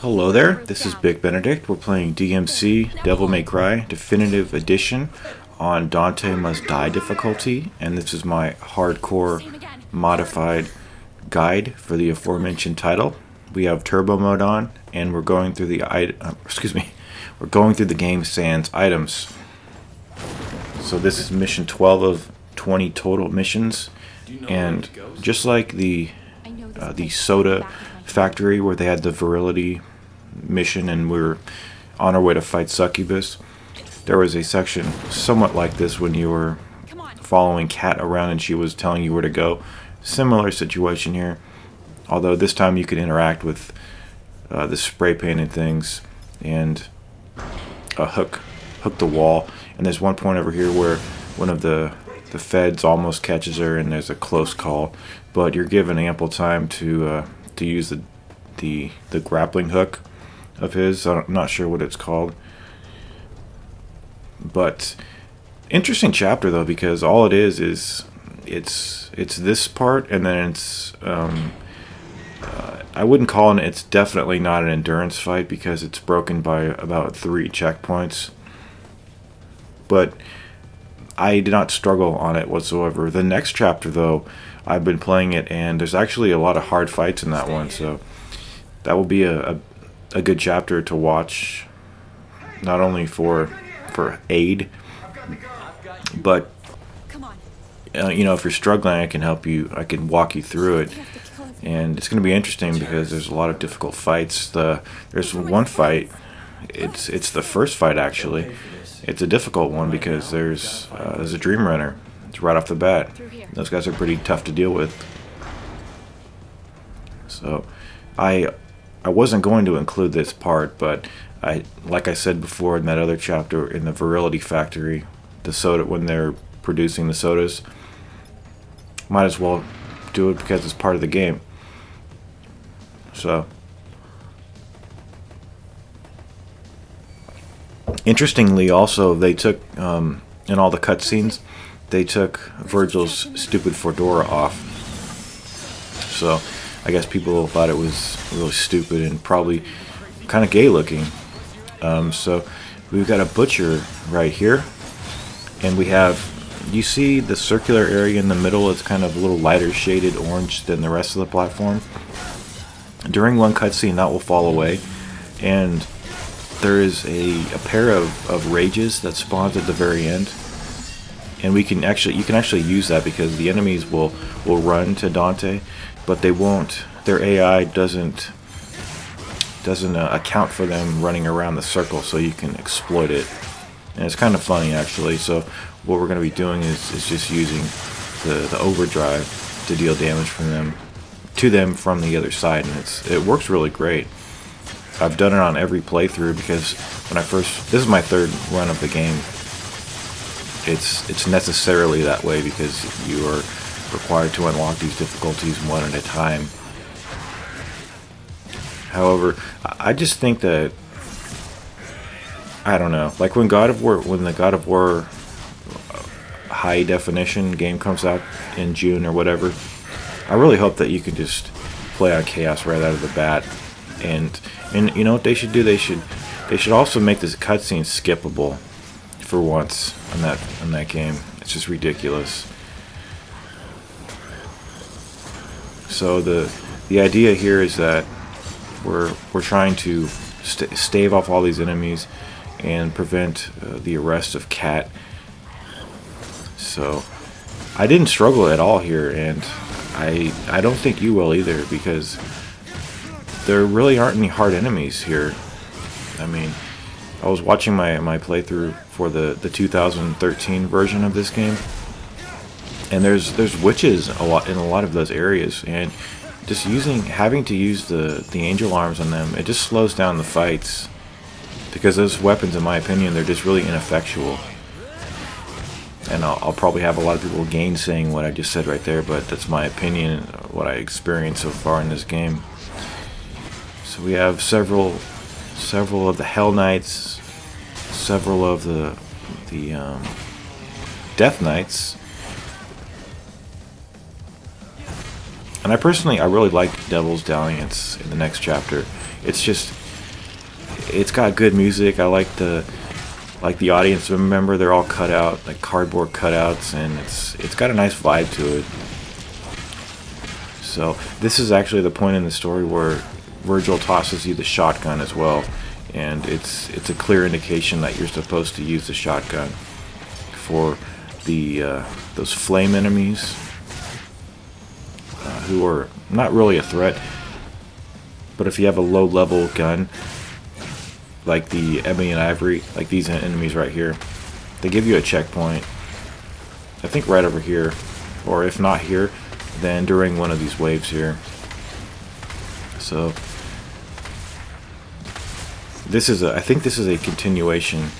Hello there, this is Big Benedict. We're playing DMC Devil May Cry Definitive Edition on Dante Must Die difficulty, and this is my hardcore modified guide for the aforementioned title. We have turbo mode on, and we're going through the we're going through the game sans items. So this is mission 12 of 20 total missions, and just like the soda factory where they had the virility mission and we were on our way to fight Succubus, there was a section somewhat like this when you were following Kat around and she was telling you where to go. Similar situation here, although this time you could interact with the spray painted things and hook the wall. And there's one point over here where one of the feds almost catches her and there's a close call, but you're given ample time to use the grappling hook of his. I'm not sure what it's called, but interesting chapter though, because all it is it's this part, and then it's I wouldn't call it, it's definitely not an endurance fight because it's broken by about 3 checkpoints, but I did not struggle on it whatsoever. The next chapter though, I've been playing it and there's actually a lot of hard fights in that one, so that will be a good chapter to watch, not only for aid, but you know, if you're struggling, I can help you, I can walk you through it. And it's going to be interesting because there's a lot of difficult fights. There's one fight, it's the first fight actually. It's a difficult one because there's a Dream Runner. It's right off the bat. Those guys are pretty tough to deal with. So I wasn't going to include this part, but like I said before in that other chapter in the virility factory, the soda, when they're producing the sodas, might as well do it because it's part of the game. So interestingly, also they took in all the cutscenes, they took Virgil's stupid fedora off. So I guess people thought it was really stupid and probably kind of gay looking. So we've got a butcher right here, and we have, you see the circular area in the middle, it's kind of a little lighter shaded orange than the rest of the platform. During one cutscene that will fall away, and there is a pair of rages that spawns at the very end, and you can actually use that because the enemies will run to Dante, but they won't, their AI doesn't account for them running around the circle, so you can exploit it. And it's kind of funny actually. So what we're going to be doing is just using the overdrive to deal damage to them from the other side, and it works really great. I've done it on every playthrough because when this is my 3rd run of the game. It's necessarily that way because you are required to unlock these difficulties one at a time. However, I just think that, I don't know, like when the God of War high definition game comes out in June or whatever, I really hope that you can just play on Chaos right out of the bat. And you know what they should do? They should also make this cutscene skippable for once in that game. It's just ridiculous. So the idea here is that we're trying to stave off all these enemies and prevent the arrest of Kat. So I didn't struggle at all here, and I don't think you will either, because there really aren't any hard enemies here. I mean, I was watching my playthrough for the 2013 version of this game, and there's witches in a lot of those areas, and just having to use the angel arms on them, it just slows down the fights, because those weapons, in my opinion, they're just really ineffectual. And I'll probably have a lot of people gainsaying what I just said right there, but that's my opinion, what I experienced so far in this game. So we have several of the Hell Knights, several of the Death Knights, and I really like Devil's Dalliance in the next chapter. It's just it's got good music. I like the audience member. They're all cut out, like cardboard cutouts, and it's got a nice vibe to it. So this is actually the point in the story where Virgil tosses you the shotgun as well, and it's a clear indication that you're supposed to use the shotgun for the those flame enemies who are not really a threat. But if you have a low-level gun, like the ebony and ivory, like these enemies right here, they give you a checkpoint. I think right over here, or if not here, then during one of these waves here. So this is I think this is a continuation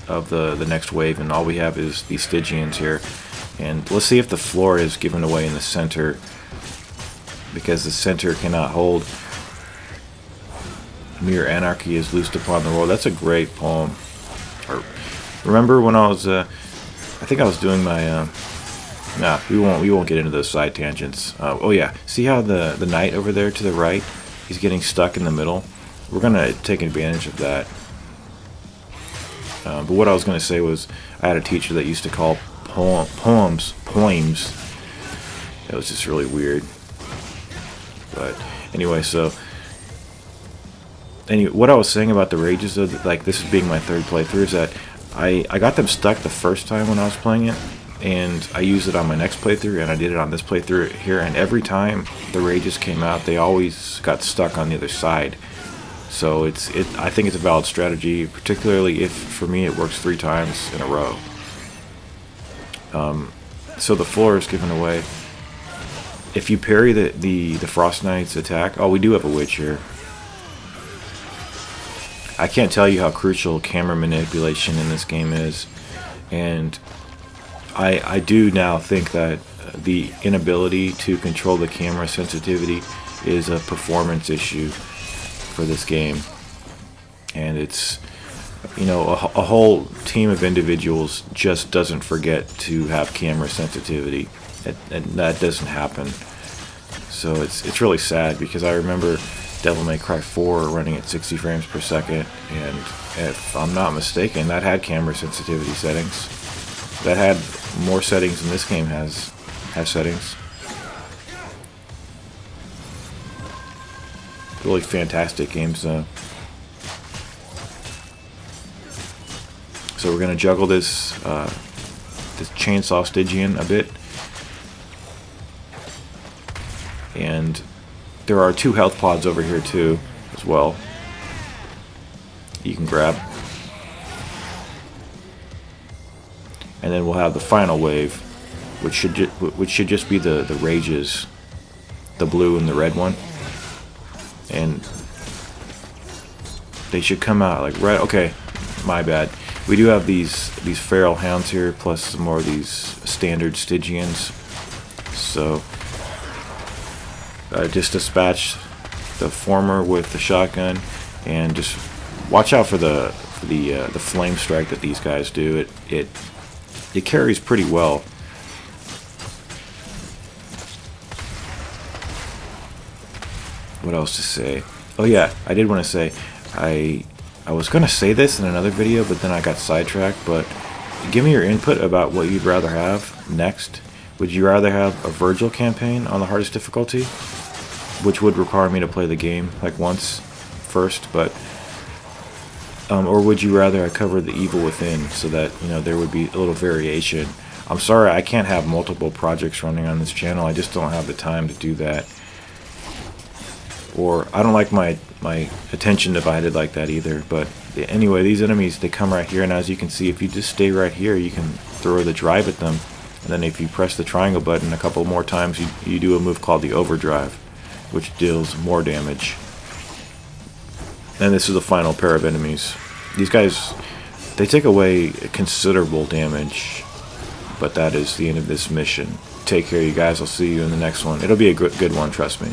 of the next wave, and all we have is these Stygians here. And let's see if the floor is given away in the center, because the center cannot hold. Mere anarchy is loosed upon the world. That's a great poem. Remember when I was I think I was doing my nah, we won't get into those side tangents. Oh yeah, see how the knight over there to the right, he's getting stuck in the middle? We're gonna take advantage of that. But what I was gonna say was, I had a teacher that used to call poems. It was just really weird. But anyway, so what I was saying about the rages, of like this being my third playthrough, is that I got them stuck the first time when I was playing it, and I used it on my next playthrough, and I did it on this playthrough here, and every time the rages came out, they always got stuck on the other side. So I think it's a valid strategy, particularly if, for me, it works 3 times in a row. So the floor is given away. If you parry the Frost Knight's attack, oh, we do have a witch here. I can't tell you how crucial camera manipulation in this game is, and I do now think that the inability to control the camera sensitivity is a performance issue for this game. And it's, you know, a whole team of individuals just doesn't forget to have camera sensitivity, and that doesn't happen. So it's really sad, because I remember Devil May Cry 4 running at 60 frames per second, and if I'm not mistaken, that had camera sensitivity settings. That had more settings than this game has settings. Really fantastic games though. So we're gonna juggle this this chainsaw Stygian a bit, and there are 2 health pods over here too, as well. You can grab, and then we'll have the final wave, which should just be the rages, the blue and the red one, and they should come out like right. Okay, my bad. We do have these feral hounds here, plus some more of these standard Stygians. So just dispatch the former with the shotgun, and just watch out for the flame strike that these guys do. It carries pretty well. What else to say? Oh yeah, I did want to say, I was going to say this in another video, but then I got sidetracked. But give me your input about what you'd rather have next. Would you rather have a Virgil campaign on the hardest difficulty, which would require me to play the game like once first, but or would you rather I cover the Evil Within, so that, you know, there would be a little variation? I'm sorry, I can't have multiple projects running on this channel. I just don't have the time to do that. Or I don't like my attention divided like that either. But anyway, these enemies, they come right here, and as you can see, if you just stay right here, you can throw the drive at them. And then if you press the triangle button a couple more times, you do a move called the overdrive, which deals more damage. And this is the final pair of enemies. These guys, they take away considerable damage, but that is the end of this mission. Take care, you guys. I'll see you in the next one. It'll be a good one, trust me.